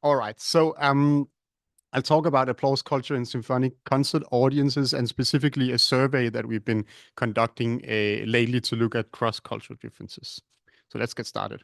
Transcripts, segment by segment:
All right. So I'll talk about applause culture in symphonic concert audiences and specifically a survey that we've been conducting lately to look at cross-cultural differences. So let's get started.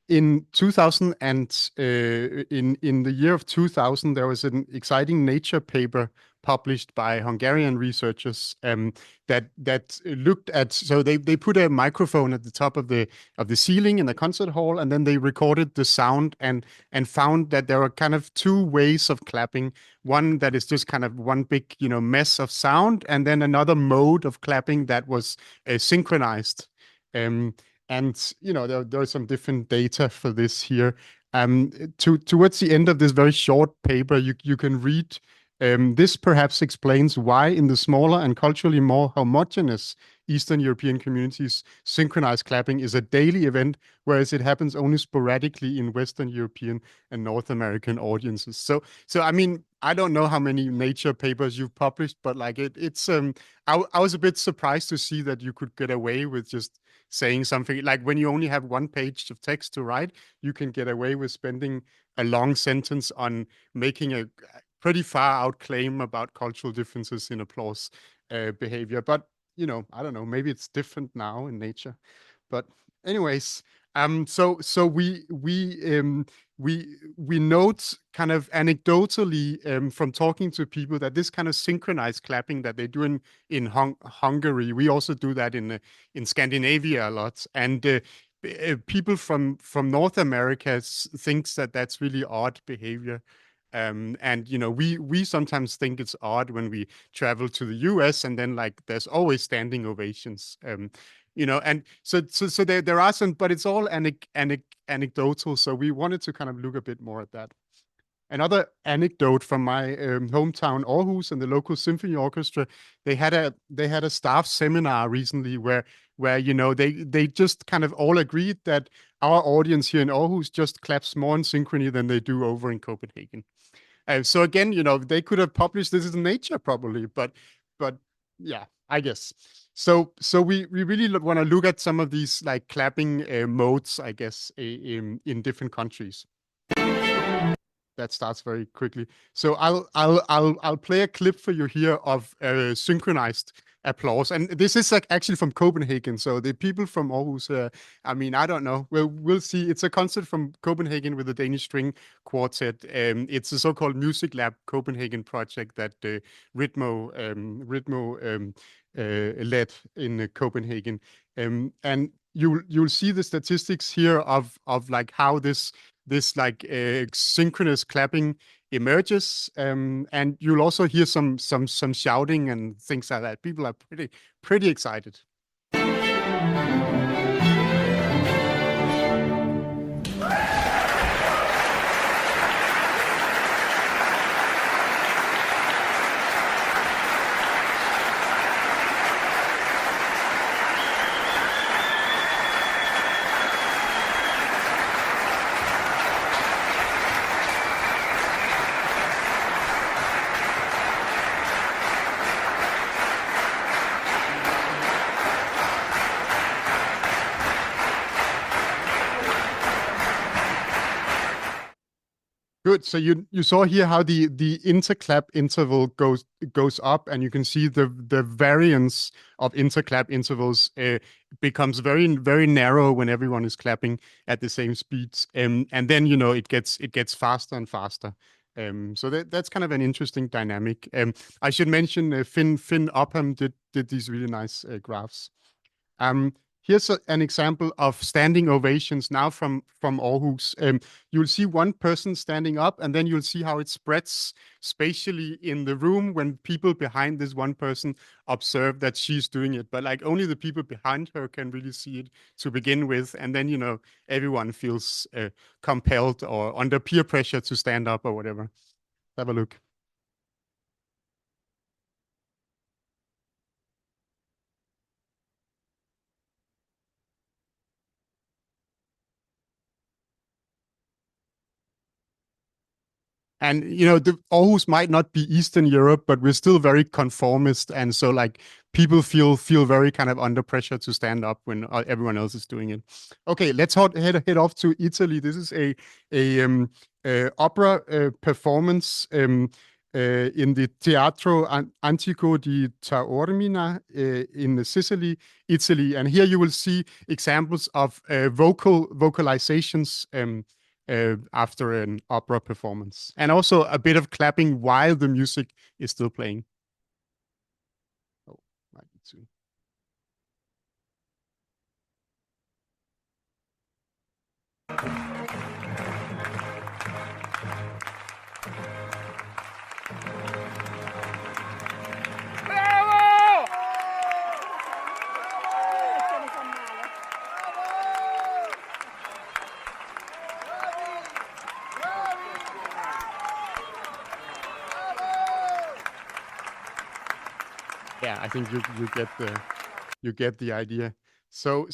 In 2000 and in the year of 2000, there was an exciting Nature paper published by Hungarian researchers that looked at. So they put a microphone at the top of the ceiling in the concert hall, and then they recorded the sound and found that there are kind of two ways of clapping. One that is just kind of one big mess of sound, and then another mode of clapping that was synchronized. And there are some different data for this here. Towards the end of this very short paper, you can read this perhaps explains why in the smaller and culturally more homogeneous Eastern European communities, synchronized clapping is a daily event, whereas it happens only sporadically in Western European and North American audiences. So I mean, I don't know how many Nature papers you've published, but like it's I was a bit surprised to see that you could get away with just saying something like when you only have one page of text to write, you can get away with spending a long sentence on making a pretty far out claim about cultural differences in applause behavior. But I don't know, maybe it's different now in Nature. But anyways, so we note kind of anecdotally from talking to people that this kind of synchronized clapping that they do in Hungary, we also do that in Scandinavia a lot, and people from North America thinks that that's really odd behavior. And we sometimes think it's odd when we travel to the US and then like there's always standing ovations. And so there are some, but it's all anecdotal. So we wanted to kind of look a bit more at that. Another anecdote from my hometown, Aarhus, and the local symphony orchestra, they had a staff seminar recently where they just kind of all agreed that our audience here in Aarhus just claps more in synchrony than they do over in Copenhagen. So again, they could have published this in Nature probably, but yeah, I guess. So we really want to look at some of these like clapping modes, I guess, in different countries. That starts very quickly. So I'll play a clip for you here of synchronized applause, and this is actually from Copenhagen. So the people from Aarhus, I mean, I don't know. We'll see. It's a concert from Copenhagen with the Danish String Quartet. It's a so-called Music Lab Copenhagen project that Ritmo led in Copenhagen, and you'll see the statistics here of like how this like synchronous clapping emerges, and you'll also hear some shouting and things like that. People are pretty excited. Good. So you saw here how the interclap interval goes up, and you can see the variance of interclap intervals becomes very very narrow when everyone is clapping at the same speeds, and then it gets faster and faster. So that's kind of an interesting dynamic. I should mention Finn Upham did these really nice graphs. Here's an example of standing ovations now from Aarhus. You'll see one person standing up, and then you'll see how it spreads spatially in the room when people behind this one person observe that she's doing it. But like only the people behind her can really see it to begin with, and then everyone feels compelled or under peer pressure to stand up or whatever. Have a look. And the Aarhus might not be Eastern Europe, but we're still very conformist, and so like people feel very kind of under pressure to stand up when everyone else is doing it. Okay, let's head off to Italy. This is a opera performance in the Teatro Antico di Taormina in Sicily, Italy, and here you will see examples of vocalizations after an opera performance, and also a bit of clapping while the music is still playing. Oh, I need to. Yeah, I think you get the idea. So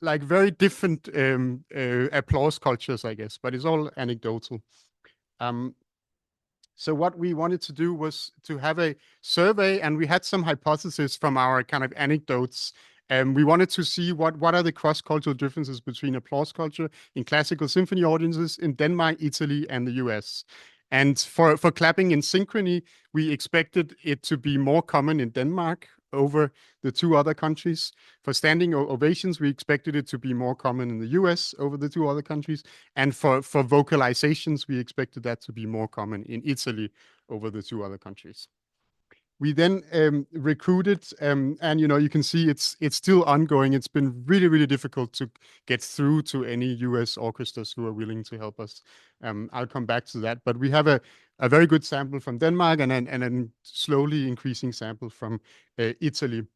like very different applause cultures, I guess, but it's all anecdotal. So what we wanted to do was to have a survey, and we had some hypotheses from our kind of anecdotes. We wanted to see what are the cross-cultural differences between applause culture in classical symphony audiences in Denmark, Italy, and the US. And for clapping in synchrony, we expected it to be more common in Denmark over the two other countries. For standing ovations, we expected it to be more common in the US over the two other countries. And for vocalizations, we expected that to be more common in Italy over the two other countries. We then recruited, and you can see it's still ongoing. It's been really, really difficult to get through to any US orchestras who are willing to help us. I'll come back to that. But we have a very good sample from Denmark and a slowly increasing sample from Italy.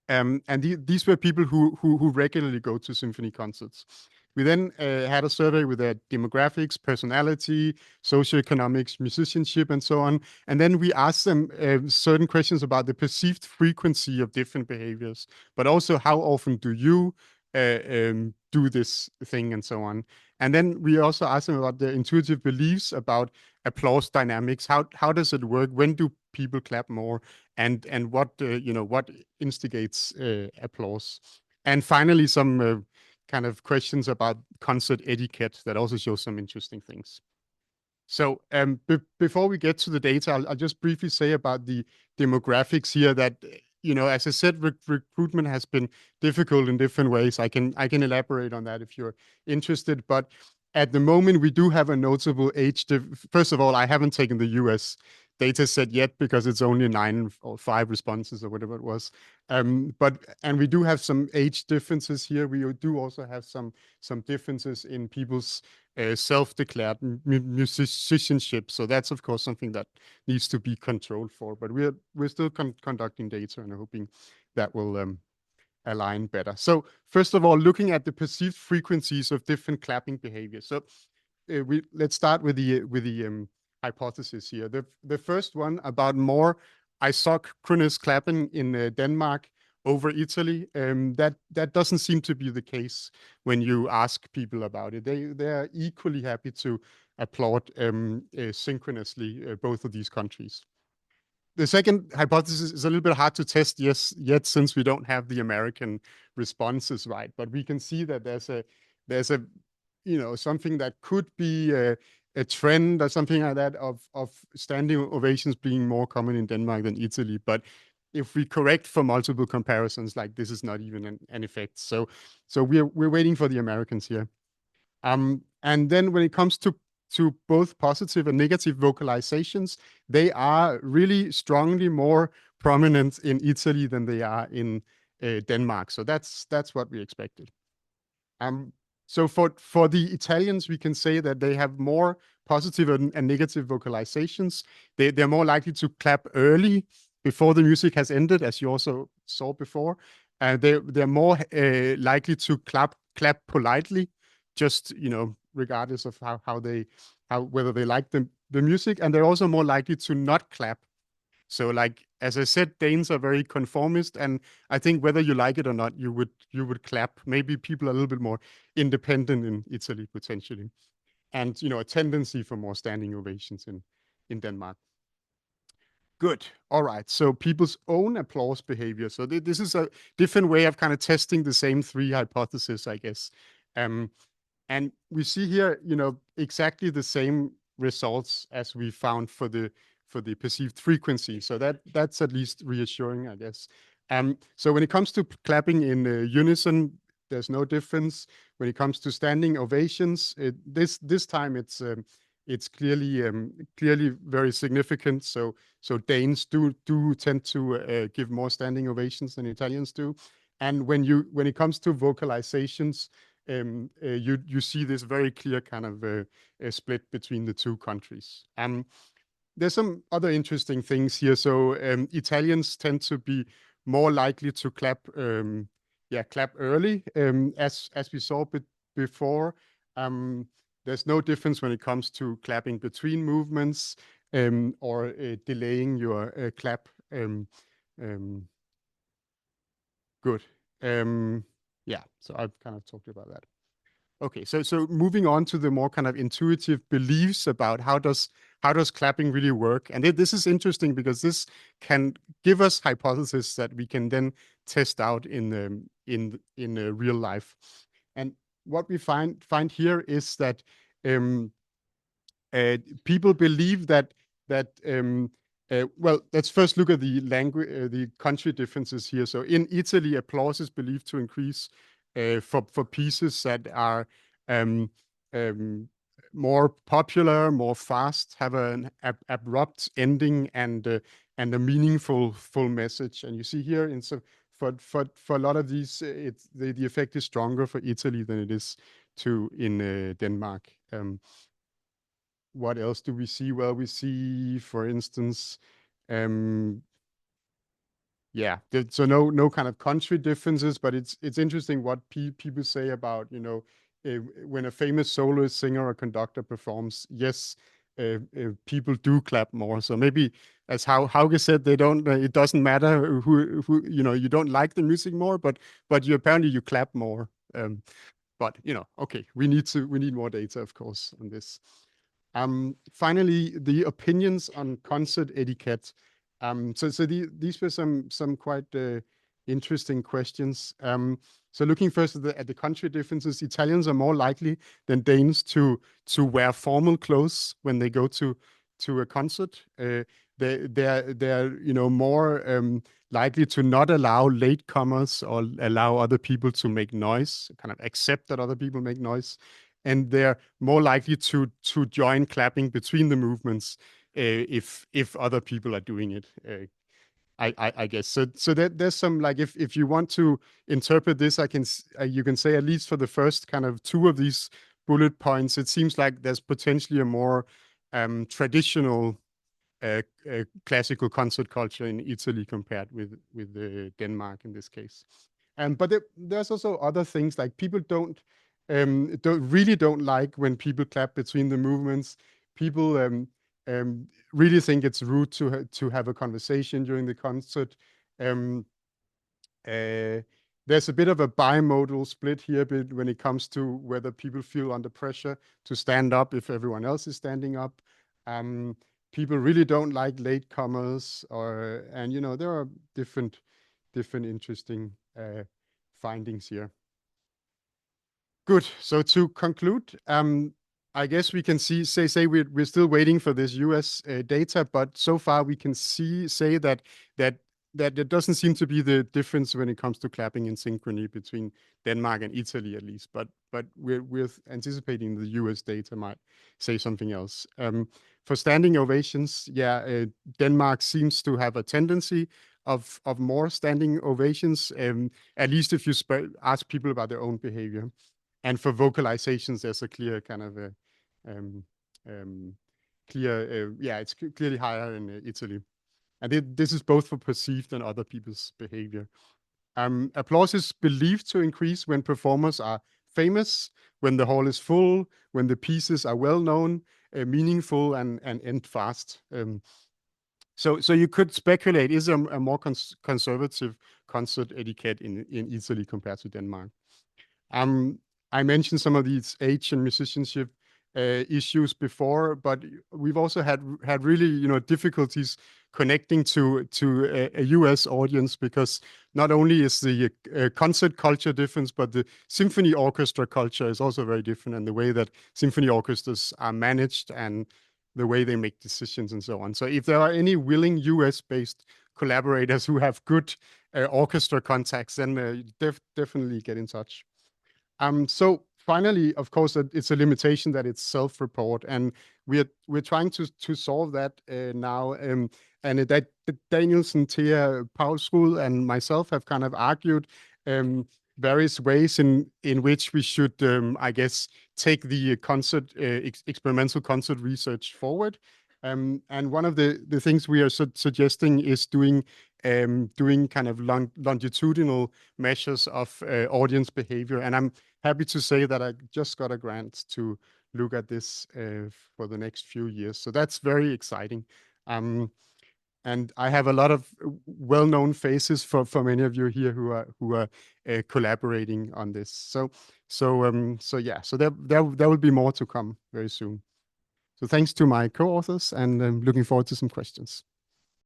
And these were people who regularly go to symphony concerts. We then had a survey with their demographics, personality, socioeconomics, musicianship, and so on. And then we asked them certain questions about the perceived frequency of different behaviors, but also how often do you do this thing and so on. And then we also asked them about their intuitive beliefs about applause dynamics. How does it work? When do people clap more? And what what instigates applause? And finally, some kind of questions about concert etiquette that also show some interesting things. So before we get to the data, I'll just briefly say about the demographics here that, as I said, recruitment has been difficult in different ways. I can elaborate on that if you're interested. But at the moment, we do have a notable age. First of all, I haven't taken the US data set yet because it's only 9 or 5 responses or whatever it was. And we do have some age differences here. We do also have some differences in people's self-declared musicianship. So that's of course something that needs to be controlled for. But we're still conducting data and hoping that will align better. So first of all, looking at the perceived frequencies of different clapping behaviors. So let's start with the hypothesis here. The first one about more isochronous clapping in Denmark over Italy, that doesn't seem to be the case when you ask people about it. They're equally happy to applaud synchronously both of these countries. The second hypothesis is a little bit hard to test yet since we don't have the American responses right, but we can see that there's a something that could be a trend or something like that of standing ovations being more common in Denmark than Italy. But if we correct for multiple comparisons, like this is not even an effect. So we're waiting for the Americans here. And then when it comes to both positive and negative vocalizations, they are really strongly more prominent in Italy than they are in Denmark. So that's what we expected. So for the Italians, we can say that they have more positive and negative vocalizations. They're more likely to clap early before the music has ended, as you also saw before. They're more likely to clap politely, just regardless of whether they like the music, and they're also more likely to not clap. So, like as I said, Danes are very conformist, and I think whether you like it or not, you would clap. Maybe people are a little bit more independent in Italy potentially. and a tendency for more standing ovations in Denmark. Good. All right. So people's own applause behavior. So this is a different way of kind of testing the same three hypotheses, I guess. And we see here, exactly the same results as we found for the perceived frequency. So that's at least reassuring, I guess. So when it comes to clapping in unison, there's no difference. When it comes to standing ovations, this time it's clearly very significant. So Danes do tend to give more standing ovations than Italians do. And when it comes to vocalisations, you see this very clear kind of split between the two countries. There's some other interesting things here. So Italians tend to be more likely to clap early, as we saw before. There's no difference when it comes to clapping between movements or delaying your clap. Good. Yeah, so I've kind of talked about that. Okay, so moving on to the more kind of intuitive beliefs about how does clapping really work, and this is interesting because this can give us hypotheses that we can then test out in real life. And what we find here is that people believe that well, let's first look at the language, the country differences here. So in Italy, applause is believed to increase for pieces that are more popular, more fast, have an abrupt ending and a meaningful full message. And you see here, for a lot of these, the effect is stronger for Italy than it is in Denmark. What else do we see? Well, we see, for instance, yeah, so no kind of country differences, but it's interesting what people say about, when a famous soloist, singer, or conductor performs, yes, people do clap more. So maybe, as Hauge said, they don't. It doesn't matter who you don't like the music more, but you apparently clap more. But okay, we need more data, of course, on this. Finally, the opinions on concert etiquette. These were some quite interesting questions. So looking first at the country differences, Italians are more likely than Danes to wear formal clothes when they go to a concert. They're more likely to not allow latecomers or allow other people to make noise, kind of accept that other people make noise, and they're more likely to join clapping between the movements if other people are doing it. I guess so. There's some, like, if you want to interpret this, you can say, at least for the first kind of two of these bullet points, it seems like there's potentially a more traditional classical concert culture in Italy compared with Denmark in this case. But there's also other things, like people don't like when people clap between the movements. People really think it's rude to have a conversation during the concert. There's a bit of a bimodal split here when it comes to whether people feel under pressure to stand up if everyone else is standing up. People really don't like latecomers, and there are different interesting findings here. Good. So to conclude, I guess we can say we're still waiting for this US data, but so far we can say that there doesn't seem to be the difference when it comes to clapping in synchrony between Denmark and Italy, at least. But we're anticipating the US data might say something else. For standing ovations, yeah, Denmark seems to have a tendency of more standing ovations, at least if you ask people about their own behavior. And for vocalisations, there's a clear kind of it's clearly higher in Italy. And this is both for perceived and other people's behavior. Applause is believed to increase when performers are famous, when the hall is full, when the pieces are well known, meaningful, and end fast. So you could speculate, is a more conservative concert etiquette in Italy compared to Denmark? I mentioned some of these age and musicianship issues before, but we've also had really difficulties connecting to a US audience, because not only is the concert culture different, but the symphony orchestra culture is also very different, and the way that symphony orchestras are managed and the way they make decisions and so on. So if there are any willing US-based collaborators who have good orchestra contacts, then definitely get in touch. So finally, of course, it's a limitation that it's self-report, and we're trying to solve that now. And that Niels Chr, Paul School, and myself have kind of argued various ways in which we should, I guess, take the experimental concert research forward. And one of the things we are suggesting is doing kind of longitudinal measures of audience behavior. And I'm happy to say that I just got a grant to look at this for the next few years. So that's very exciting. And I have a lot of well-known faces for many of you here who are collaborating on this. So yeah. So there will be more to come very soon. So thanks to my co-authors, and I'm looking forward to some questions.